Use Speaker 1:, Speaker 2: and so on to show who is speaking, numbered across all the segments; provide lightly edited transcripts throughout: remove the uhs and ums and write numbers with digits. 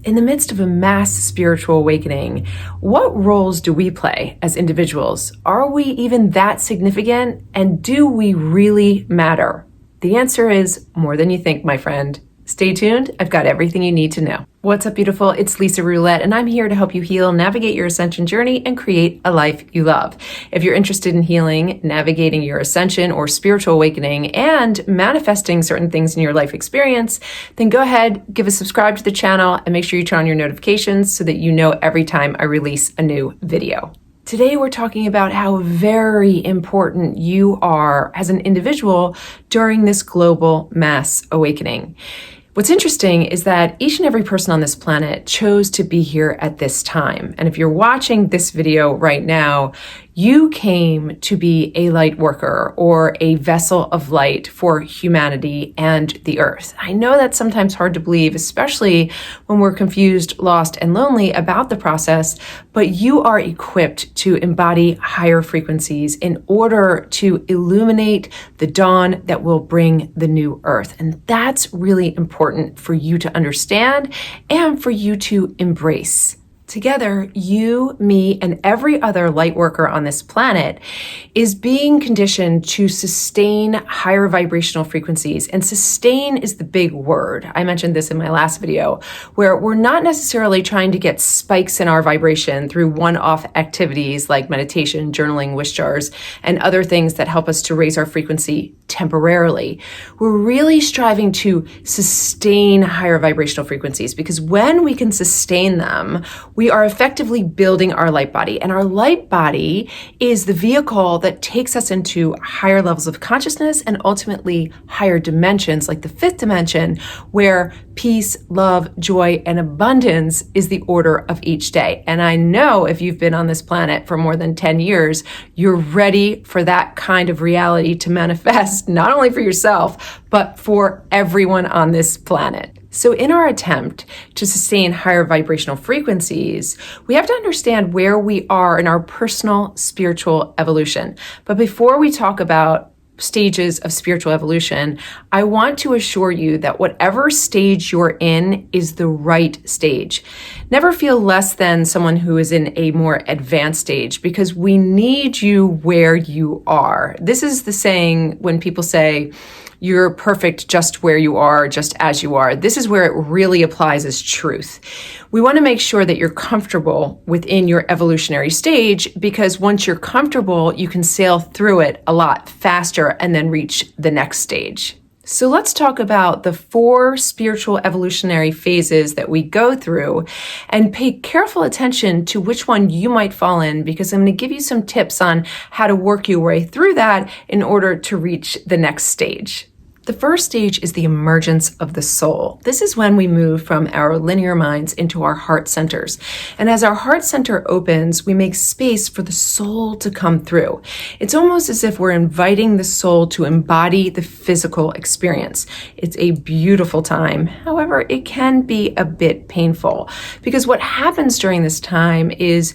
Speaker 1: in the midst of a mass spiritual awakening, what roles do we play as individuals? Are we even that significant? And do we really matter? The answer is more than you think, my friend. Stay tuned. I've got everything you need to know. What's up, beautiful? It's Lisa Roulette, and I'm here to help you heal, navigate your ascension journey, and create a life you love. If you're interested in healing, navigating your ascension or spiritual awakening, and manifesting certain things in your life experience, then go ahead, give a subscribe to the channel, and make sure you turn on your notifications so that you know every time I release a new video. Today, we're talking about how very important you are as an individual during this global mass awakening. What's interesting is that each and every person on this planet chose to be here at this time. And if you're watching this video right now, you came to be a light worker or a vessel of light for humanity and the earth. I know that's sometimes hard to believe, especially when we're confused, lost, and lonely about the process, but you are equipped to embody higher frequencies in order to illuminate the dawn that will bring the new earth. And that's really important for you to understand and for you to embrace. Together, you, me, and every other light worker on this planet is being conditioned to sustain higher vibrational frequencies. And sustain is the big word. I mentioned this in my last video, where we're not necessarily trying to get spikes in our vibration through one-off activities like meditation, journaling, wish jars, and other things that help us to raise our frequency temporarily. We're really striving to sustain higher vibrational frequencies, because when we can sustain them, we are effectively building our light body. And our light body is the vehicle that takes us into higher levels of consciousness and ultimately higher dimensions, like the fifth dimension, where peace, love, joy, and abundance is the order of each day. And I know if you've been on this planet for more than 10 years, you're ready for that kind of reality to manifest, not only for yourself, but for everyone on this planet. So in our attempt to sustain higher vibrational frequencies, we have to understand where we are in our personal spiritual evolution. But before we talk about stages of spiritual evolution, I want to assure you that whatever stage you're in is the right stage. Never feel less than someone who is in a more advanced stage, because we need you where you are. This is the saying when people say, you're perfect just where you are, just as you are. This is where it really applies as truth. We want to make sure that you're comfortable within your evolutionary stage, because once you're comfortable, you can sail through it a lot faster and then reach the next stage. So let's talk about the 4 spiritual evolutionary phases that we go through and pay careful attention to which one you might fall in, because I'm going to give you some tips on how to work your way through that in order to reach the next stage. The first stage is the emergence of the soul. This is when we move from our linear minds into our heart centers. And as our heart center opens, we make space for the soul to come through. It's almost as if we're inviting the soul to embody the physical experience. It's a beautiful time. However, it can be a bit painful, because what happens during this time is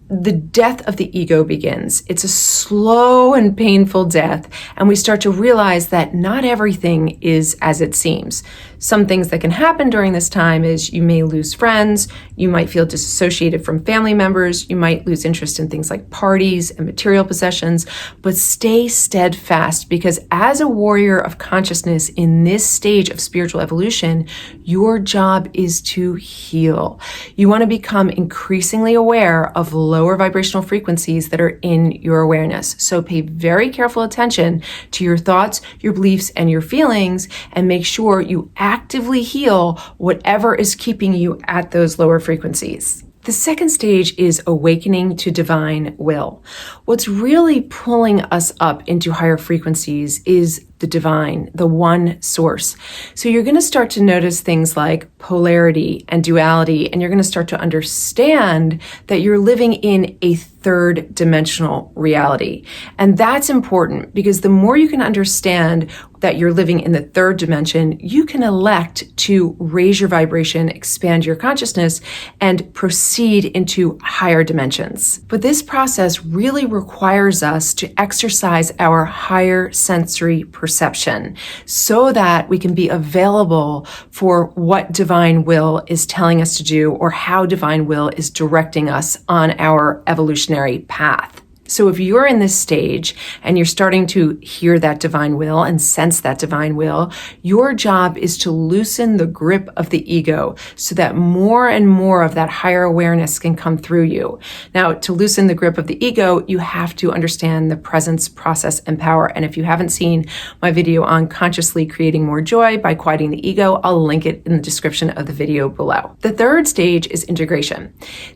Speaker 1: the death of the ego begins. It's a slow and painful death, and we start to realize that not everything is as it seems. Some things that can happen during this time is you may lose friends, you might feel disassociated from family members, you might lose interest in things like parties and material possessions, but stay steadfast, because as a warrior of consciousness in this stage of spiritual evolution, your job is to heal. You want to become increasingly aware of lower vibrational frequencies that are in your awareness. So pay very careful attention to your thoughts, your beliefs, and your feelings, and make sure you actively heal whatever is keeping you at those lower frequencies. The second stage is awakening to divine will. What's really pulling us up into higher frequencies is the divine, the one source. So you're going to start to notice things like polarity and duality, and you're going to start to understand that you're living in a third dimensional reality. And that's important, because the more you can understand that you're living in the third dimension, you can elect to raise your vibration, expand your consciousness, and proceed into higher dimensions. But this process really requires us to exercise our higher sensory perception. perception so that we can be available for what divine will is telling us to do or how divine will is directing us on our evolutionary path. So if you're in this stage and you're starting to hear that divine will and sense that divine will, your job is to loosen the grip of the ego so that more and more of that higher awareness can come through you. Now, to loosen the grip of the ego, you have to understand the presence, process, and power. And if you haven't seen my video on consciously creating more joy by quieting the ego, I'll link it in the description of the video below. The third stage is integration.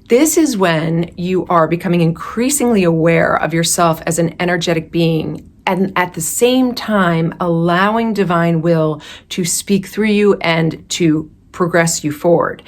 Speaker 1: This is when you are becoming increasingly aware of yourself as an energetic being and at the same time allowing divine will to speak through you and to progress you forward.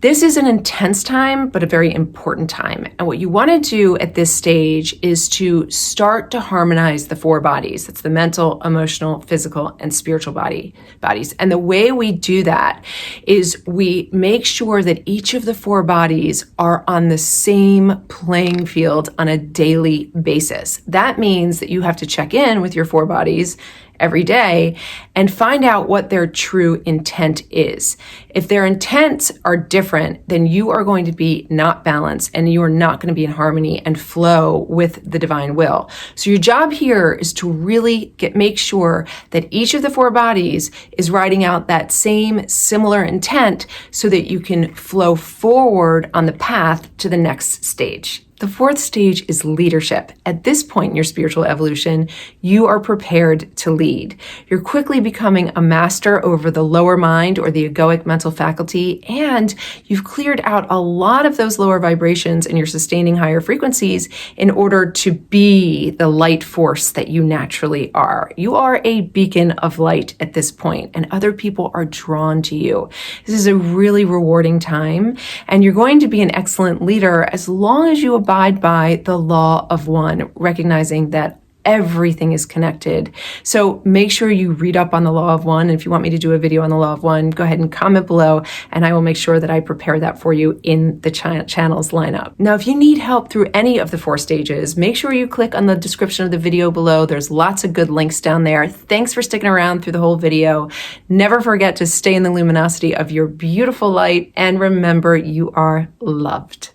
Speaker 1: This is an intense time, but a very important time. And what you want to do at this stage is to start to harmonize the four bodies. That's the mental, emotional, physical, and spiritual bodies. And the way we do that is we make sure that each of the four bodies are on the same playing field on a daily basis. That means that you have to check in with your four bodies every day and find out what their true intent is. If their intents are different, then you are going to be not balanced and you are not going to be in harmony and flow with the divine will. So your job here is to really make sure that each of the four bodies is writing out that same similar intent so that you can flow forward on the path to the next stage. The fourth stage is leadership. At this point in your spiritual evolution, you are prepared to lead. You're quickly becoming a master over the lower mind or the egoic mental faculty, and you've cleared out a lot of those lower vibrations and you're sustaining higher frequencies in order to be the light force that you naturally are. You are a beacon of light at this point, and other people are drawn to you. This is a really rewarding time, and you're going to be an excellent leader as long as you abide by the law of one, recognizing that everything is connected. So make sure you read up on the law of one. And if you want me to do a video on the law of one, go ahead and comment below and I will make sure that I prepare that for you in the channel's lineup. Now, if you need help through any of the four stages, make sure you click on the description of the video below. There's lots of good links down there. Thanks for sticking around through the whole video. Never forget to stay in the luminosity of your beautiful light and remember you are loved.